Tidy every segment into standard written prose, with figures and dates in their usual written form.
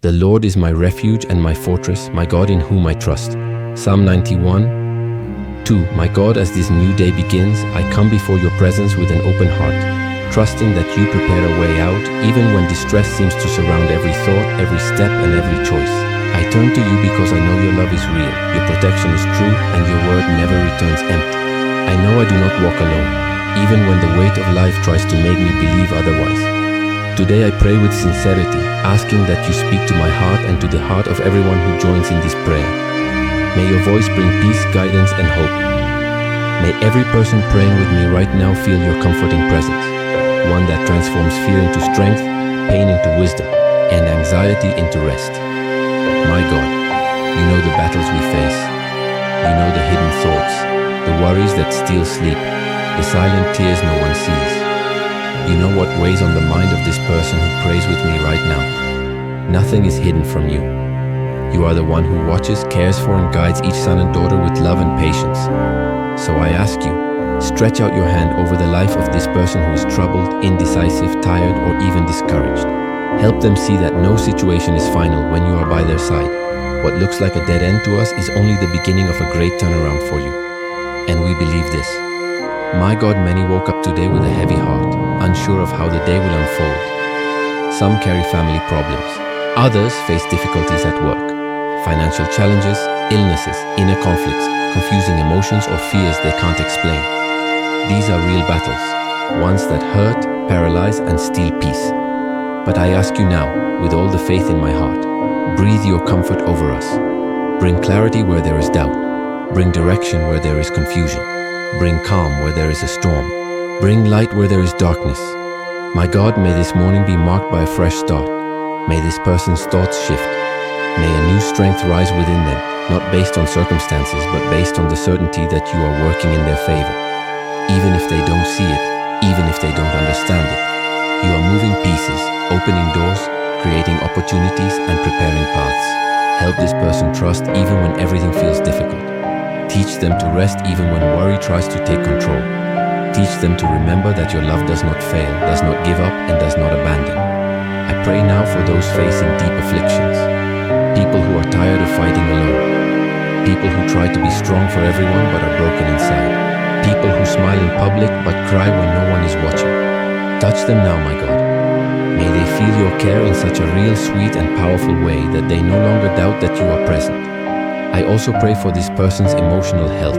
The Lord is my refuge and my fortress, my God in whom I trust. Psalm 91:2. My God, as this new day begins, I come before your presence with an open heart, trusting that you prepare a way out, even when distress seems to surround every thought, every step, and every choice. I turn to you because I know your love is real, your protection is true, and your word never returns empty. I know I do not walk alone, even when the weight of life tries to make me believe otherwise. Today I pray with sincerity, asking that you speak to my heart and to the heart of everyone who joins in this prayer. May your voice bring peace, guidance, and hope. May every person praying with me right now feel your comforting presence, one that transforms fear into strength, pain into wisdom, and anxiety into rest. My God, you know the battles we face. You know the hidden thoughts, the worries that steal sleep, the silent tears no one sees. You know what weighs on the mind of this person who prays with me right now. Nothing is hidden from you. You are the one who watches, cares for, and guides each son and daughter with love and patience. So I ask you, stretch out your hand over the life of this person who is troubled, indecisive, tired, or even discouraged. Help them see that no situation is final when you are by their side. What looks like a dead end to us is only the beginning of a great turnaround for you. And we believe this. My God, many woke up today with a heavy heart, unsure of how the day will unfold. Some carry family problems. Others face difficulties at work, financial challenges, illnesses, inner conflicts, confusing emotions, or fears they can't explain. These are real battles, ones that hurt, paralyze, and steal peace. But I ask you now, with all the faith in my heart, breathe your comfort over us. Bring clarity where there is doubt. Bring direction where there is confusion. Bring calm where there is a storm. Bring light where there is darkness. My God, may this morning be marked by a fresh start. May this person's thoughts shift. May a new strength rise within them, not based on circumstances, but based on the certainty that you are working in their favor. Even if they don't see it, even if they don't understand it, you are moving pieces, opening doors, creating opportunities, and preparing paths. Help this person trust even when everything feels difficult. Teach them to rest even when worry tries to take control. Teach them to remember that your love does not fail, does not give up, and does not abandon. I pray now for those facing deep afflictions, people who are tired of fighting alone, people who try to be strong for everyone but are broken inside, people who smile in public but cry when no one is watching. Touch them now, my God. May they feel your care in such a real, sweet, and powerful way that they no longer doubt that you are present. I also pray for this person's emotional health.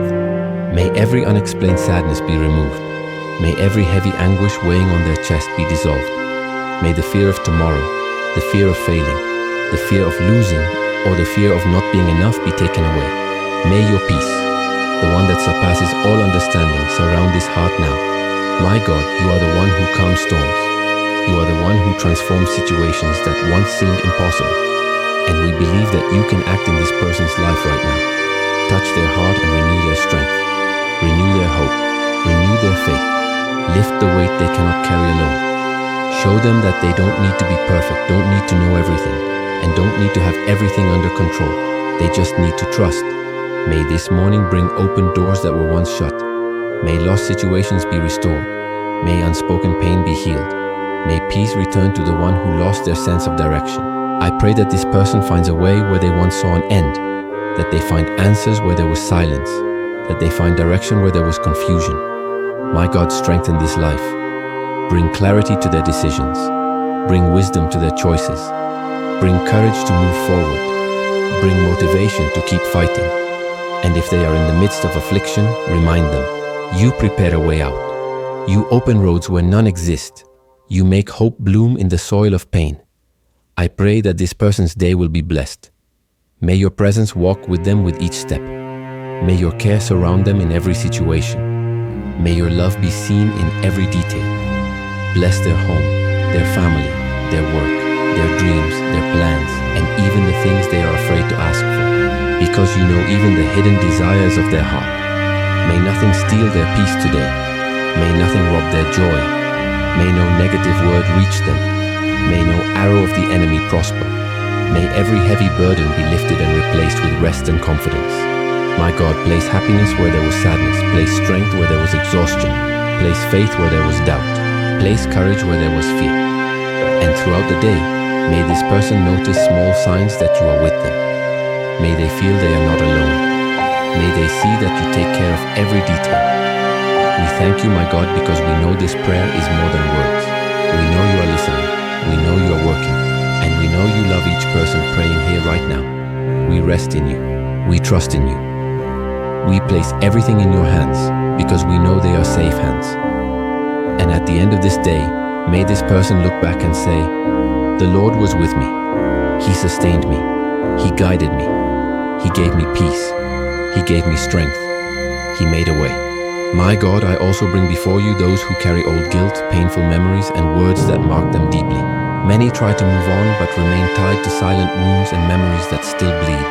May every unexplained sadness be removed. May every heavy anguish weighing on their chest be dissolved. May the fear of tomorrow, the fear of failing, the fear of losing, or the fear of not being enough be taken away. May your peace, the one that surpasses all understanding, surround this heart now. My God, you are the one who calms storms. You are the one who transforms situations that once seemed impossible. And we believe that you can act in this person's life right now. Touch their heart and renew their strength. Renew their hope. Renew their faith. Lift the weight they cannot carry alone. Show them that they don't need to be perfect, don't need to know everything, and don't need to have everything under control. They just need to trust. May this morning bring open doors that were once shut. May lost situations be restored. May unspoken pain be healed. May peace return to the one who lost their sense of direction. I pray that this person finds a way where they once saw an end, that they find answers where there was silence, that they find direction where there was confusion. My God, strengthen this life. Bring clarity to their decisions. Bring wisdom to their choices. Bring courage to move forward. Bring motivation to keep fighting. And if they are in the midst of affliction, remind them, you prepare a way out. You open roads where none exist. You make hope bloom in the soil of pain. I pray that this person's day will be blessed. May your presence walk with them with each step. May your care surround them in every situation. May your love be seen in every detail. Bless their home, their family, their work, their dreams, their plans, and even the things they are afraid to ask for. Because you know even the hidden desires of their heart. May nothing steal their peace today. May nothing rob their joy. May no negative word reach them. May no arrow of the enemy prosper. May every heavy burden be lifted and replaced with rest and confidence. My God, place happiness where there was sadness. Place strength where there was exhaustion. Place faith where there was doubt. Place courage where there was fear. And throughout the day, May this person notice small signs that you are with them. May they feel they are not alone. May they see that you take care of every detail. We thank you, my God, because we know this prayer is more than words. We know you are listening. We know you are working. And we know you love each person praying here right now. We rest in you. We trust in you. We place everything in your hands because we know they are safe hands. And at the end of this day, may this person look back and say, "The Lord was with me. He sustained me. He guided me. He gave me peace. He gave me strength. He made a way." My God, I also bring before you those who carry old guilt, painful memories, and words that mark them deeply. Many try to move on but remain tied to silent wounds and memories that still bleed.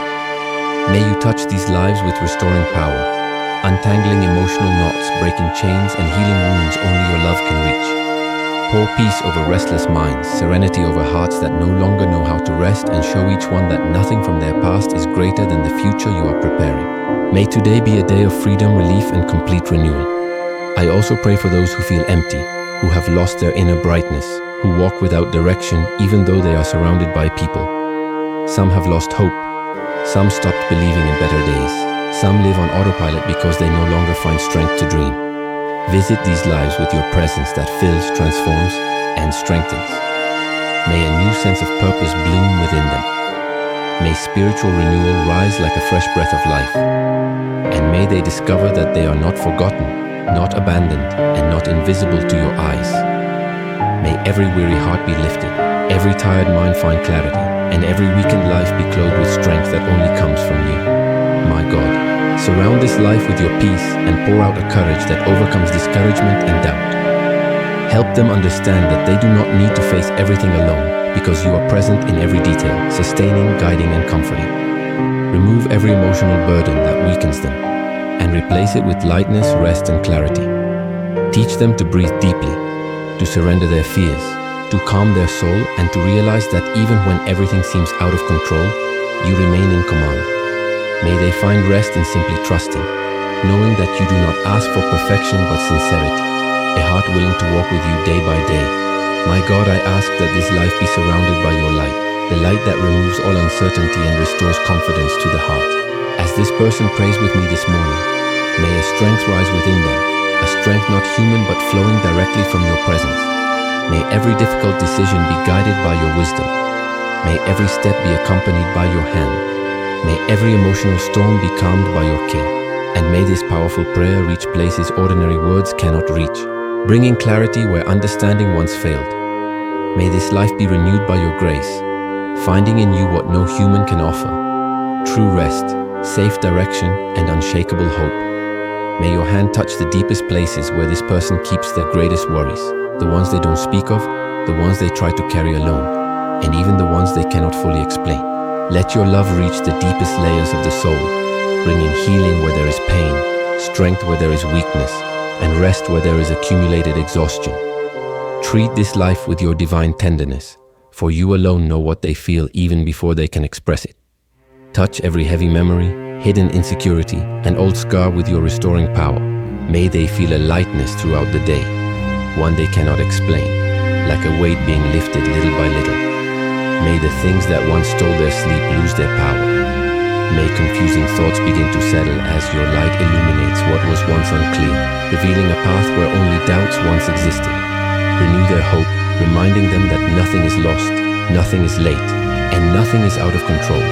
May you touch these lives with restoring power, untangling emotional knots, breaking chains, and healing wounds only your love can reach. Pour peace over restless minds, serenity over hearts that no longer know how to rest, and show each one that nothing from their past is greater than the future you are preparing. May today be a day of freedom, relief, and complete renewal. I also pray for those who feel empty, who have lost their inner brightness, who walk without direction even though they are surrounded by people. Some have lost hope. Some stopped believing in better days. Some live on autopilot because they no longer find strength to dream. Visit these lives with your presence that fills, transforms, and strengthens. May a new sense of purpose bloom within them. May spiritual renewal rise like a fresh breath of life. And may they discover that they are not forgotten, not abandoned, and not invisible to your eyes. May every weary heart be lifted, every tired mind find clarity, and every weakened life be clothed with strength that only comes from you. My God, surround this life with your peace and pour out a courage that overcomes discouragement and doubt. Help them understand that they do not need to face everything alone because you are present in every detail, sustaining, guiding, and comforting. Remove every emotional burden that weakens them and replace it with lightness, rest, and clarity. Teach them to breathe deeply, to surrender their fears, to calm their soul, and to realize that even when everything seems out of control, you remain in command. May they find rest in simply trusting, knowing that you do not ask for perfection but sincerity, a heart willing to walk with you day by day. My God, I ask that this life be surrounded by your light, the light that removes all uncertainty and restores confidence to the heart. As this person prays with me this morning, may a strength rise within them, a strength not human but flowing directly from your presence. May every difficult decision be guided by your wisdom. May every step be accompanied by your hand. May every emotional storm be calmed by your care. And may this powerful prayer reach places ordinary words cannot reach, bringing clarity where understanding once failed. May this life be renewed by your grace, finding in you what no human can offer: true rest, safe direction, and unshakable hope. May your hand touch the deepest places where this person keeps their greatest worries, the ones they don't speak of, the ones they try to carry alone, and even the ones they cannot fully explain. Let your love reach the deepest layers of the soul, bringing healing where there is pain, strength where there is weakness, and rest where there is accumulated exhaustion. Treat this life with your divine tenderness, for you alone know what they feel even before they can express it. Touch every heavy memory, hidden insecurity, and old scar with your restoring power. May they feel a lightness throughout the day, one they cannot explain, like a weight being lifted little by little. May the things that once stole their sleep lose their power. May confusing thoughts begin to settle as your light illuminates what was once unclear, revealing a path where only doubts once existed. Renew their hope, reminding them that nothing is lost, nothing is late, and nothing is out of control,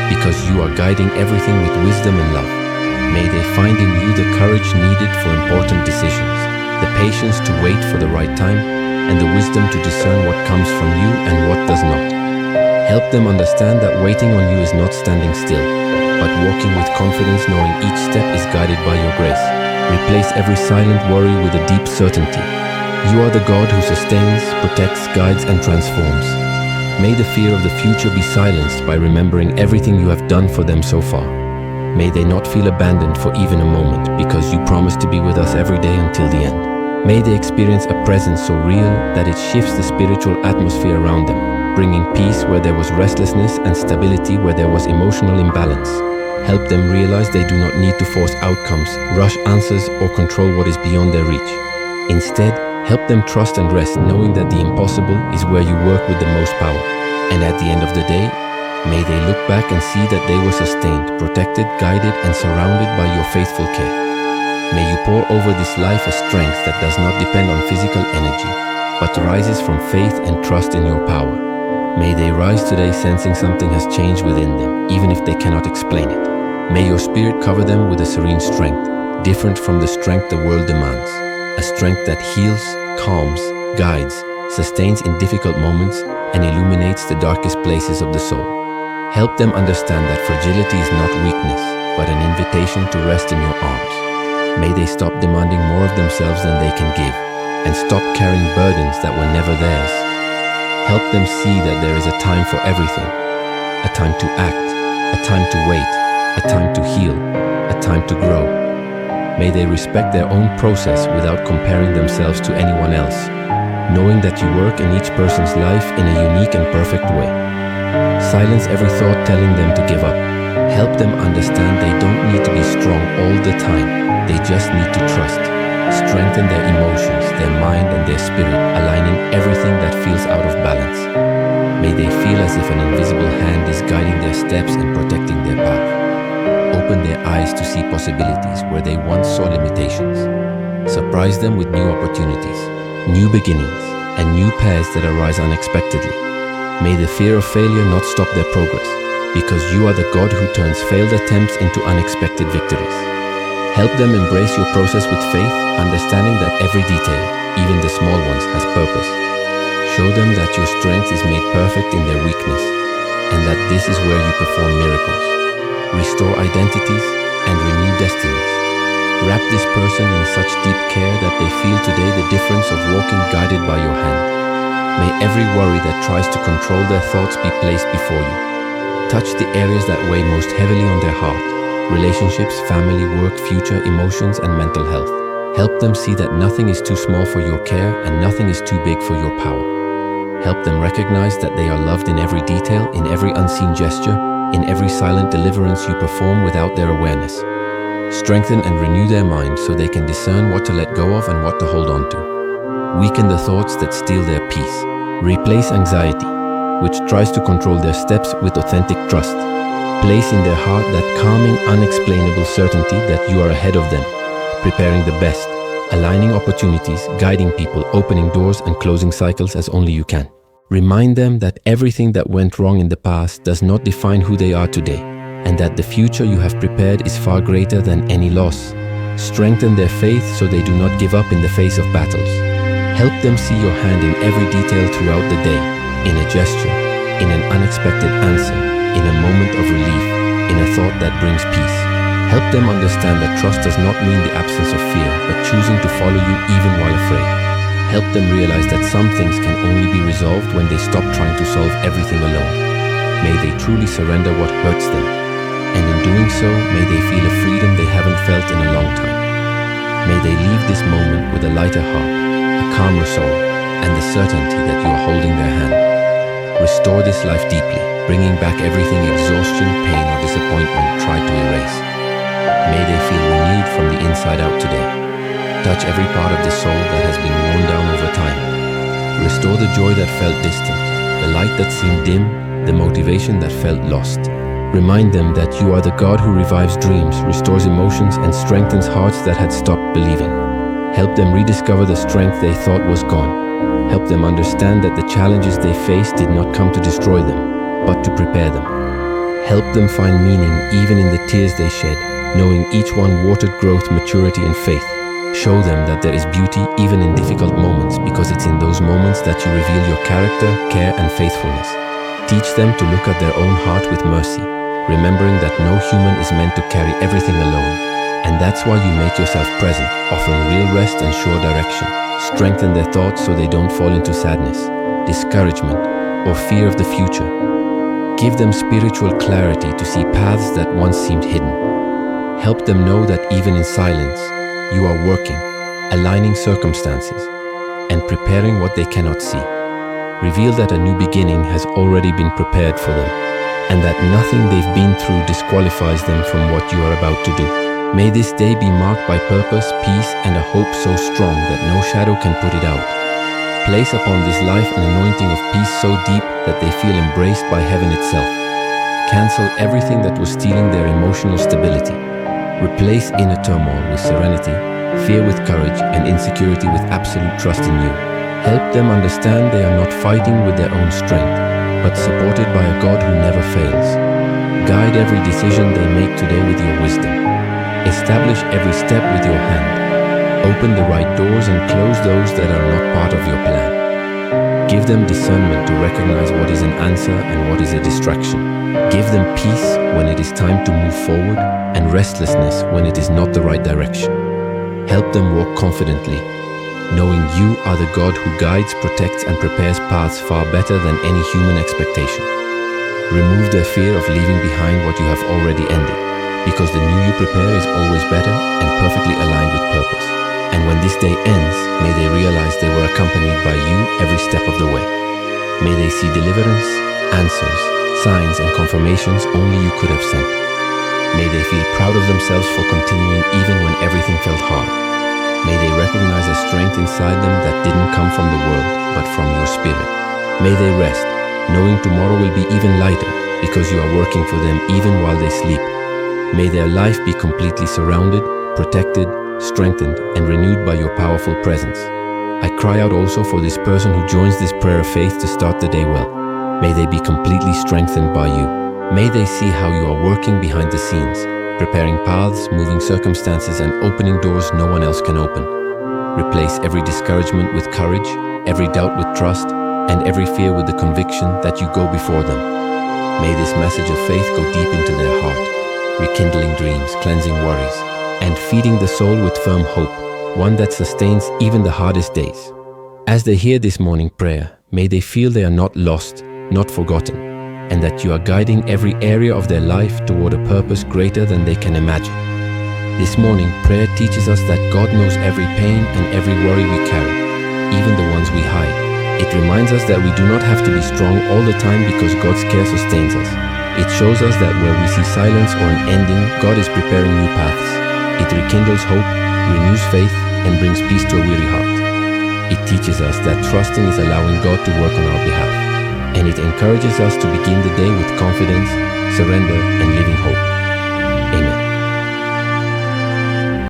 because you are guiding everything with wisdom and love. May they find in you the courage needed for important decisions, the patience to wait for the right time, and the wisdom to discern what comes from you and what does not. Help them understand that waiting on you is not standing still, but walking with confidence, knowing each step is guided by your grace. Replace every silent worry with a deep certainty. You are the God who sustains, protects, guides, and transforms. May the fear of the future be silenced by remembering everything you have done for them so far. May they not feel abandoned for even a moment, because you promise to be with us every day until the end. May they experience a presence so real that it shifts the spiritual atmosphere around them, bringing peace where there was restlessness and stability where there was emotional imbalance. Help them realize they do not need to force outcomes, rush answers, or control what is beyond their reach. Instead, help them trust and rest, knowing that the impossible is where you work with the most power. And at the end of the day, may they look back and see that they were sustained, protected, guided, and surrounded by your faithful care. May you pour over this life a strength that does not depend on physical energy, but rises from faith and trust in your power. May they rise today sensing something has changed within them, even if they cannot explain it. May your spirit cover them with a serene strength, different from the strength the world demands. A strength that heals, calms, guides, sustains in difficult moments, and illuminates the darkest places of the soul. Help them understand that fragility is not weakness, but an invitation to rest in your arms. May they stop demanding more of themselves than they can give, and stop carrying burdens that were never theirs. Help them see that there is a time for everything, a time to act, a time to wait, a time to heal, a time to grow. May they respect their own process without comparing themselves to anyone else, knowing that you work in each person's life in a unique and perfect way. Silence every thought telling them to give up. Help them understand they don't need to be strong all the time. They just need to trust. Strengthen their emotions, their mind, and their spirit, aligning everything that feels out of balance. May they feel as if an invisible hand is guiding their steps and protecting their path. Open their eyes to see possibilities where they once saw limitations. Surprise them with new opportunities, new beginnings, and new paths that arise unexpectedly. May the fear of failure not stop their progress, because you are the God who turns failed attempts into unexpected victories. Help them embrace your process with faith, understanding that every detail, even the small ones, has purpose. Show them that your strength is made perfect in their weakness, and that this is where you perform miracles. Restore identities and renew destinies. Wrap this person in such deep care that they feel today the difference of walking guided by your hand. May every worry that tries to control their thoughts be placed before you. Touch the areas that weigh most heavily on their heart: relationships, family, work, future, emotions, and mental health. Help them see that nothing is too small for your care and nothing is too big for your power. Help them recognize that they are loved in every detail, in every unseen gesture, in every silent deliverance you perform without their awareness. Strengthen and renew their minds so they can discern what to let go of and what to hold on to. Weaken the thoughts that steal their peace. Replace anxiety, which tries to control their steps, with authentic trust. Place in their heart that calming, unexplainable certainty that you are ahead of them, preparing the best, aligning opportunities, guiding people, opening doors, and closing cycles as only you can. Remind them that everything that went wrong in the past does not define who they are today, and that the future you have prepared is far greater than any loss. Strengthen their faith so they do not give up in the face of battles. Help them see your hand in every detail throughout the day, in a gesture, in an unexpected answer, in a moment of relief, in a thought that brings peace. Help them understand that trust does not mean the absence of fear, but choosing to follow you even while afraid. Help them realize that some things can only be resolved when they stop trying to solve everything alone. May they truly surrender what hurts them, and in doing so, may they feel a freedom they haven't felt in a long time. May they leave this moment with a lighter heart, a calmer soul, and the certainty that you are holding their hand. Restore this life deeply, bringing back everything exhaustion, pain, or disappointment tried to erase. May they feel renewed from the inside out today. Touch every part of the soul that has been worn down over time. Restore the joy that felt distant, the light that seemed dim, the motivation that felt lost. Remind them that you are the God who revives dreams, restores emotions, and strengthens hearts that had stopped believing. Help them rediscover the strength they thought was gone. Help them understand that the challenges they faced did not come to destroy them, but to prepare them. Help them find meaning even in the tears they shed, knowing each one watered growth, maturity, and faith. Show them that there is beauty even in difficult moments, because it's in those moments that you reveal your character, care, and faithfulness. Teach them to look at their own heart with mercy, remembering that no human is meant to carry everything alone. And that's why you make yourself present, offering real rest and sure direction. Strengthen their thoughts so they don't fall into sadness, discouragement, or fear of the future. Give them spiritual clarity to see paths that once seemed hidden. Help them know that even in silence, you are working, aligning circumstances, and preparing what they cannot see. Reveal that a new beginning has already been prepared for them, and that nothing they've been through disqualifies them from what you are about to do. May this day be marked by purpose, peace, and a hope so strong that no shadow can put it out. Place upon this life an anointing of peace so deep that they feel embraced by heaven itself. Cancel everything that was stealing their emotional stability. Replace inner turmoil with serenity, fear with courage, and insecurity with absolute trust in you. Help them understand they are not fighting with their own strength, but supported by a God who never fails. Guide every decision they make today with your wisdom. Establish every step with your hand. Open the right doors and close those that are not part of your plan. Give them discernment to recognize what is an answer and what is a distraction. Give them peace when it is time to move forward and restlessness when it is not the right direction. Help them walk confidently, knowing you are the God who guides, protects, and prepares paths far better than any human expectation. Remove their fear of leaving behind what you have already ended, because the new you prepare is always better and perfectly aligned with purpose. And when this day ends, may they realize they were accompanied by you every step of the way. May they see deliverance, answers, signs, and confirmations only you could have sent. May they feel proud of themselves for continuing even when everything felt hard. May they recognize a strength inside them that didn't come from the world, but from your spirit. May they rest, knowing tomorrow will be even lighter because you are working for them even while they sleep. May their life be completely surrounded, protected, strengthened, and renewed by your powerful presence. I cry out also for this person who joins this prayer of faith to start the day well. May they be completely strengthened by you. May they see how you are working behind the scenes, preparing paths, moving circumstances, and opening doors no one else can open. Replace every discouragement with courage, every doubt with trust, and every fear with the conviction that you go before them. May this message of faith go deep into their heart, rekindling dreams, cleansing worries, and feeding the soul with firm hope, one that sustains even the hardest days. As they hear this morning prayer, may they feel they are not lost, not forgotten, and that you are guiding every area of their life toward a purpose greater than they can imagine. This morning, prayer teaches us that God knows every pain and every worry we carry, even the ones we hide. It reminds us that we do not have to be strong all the time because God's care sustains us. It shows us that where we see silence or an ending, God is preparing new paths. It rekindles hope, renews faith, and brings peace to a weary heart. It teaches us that trusting is allowing God to work on our behalf. And it encourages us to begin the day with confidence, surrender, and living hope.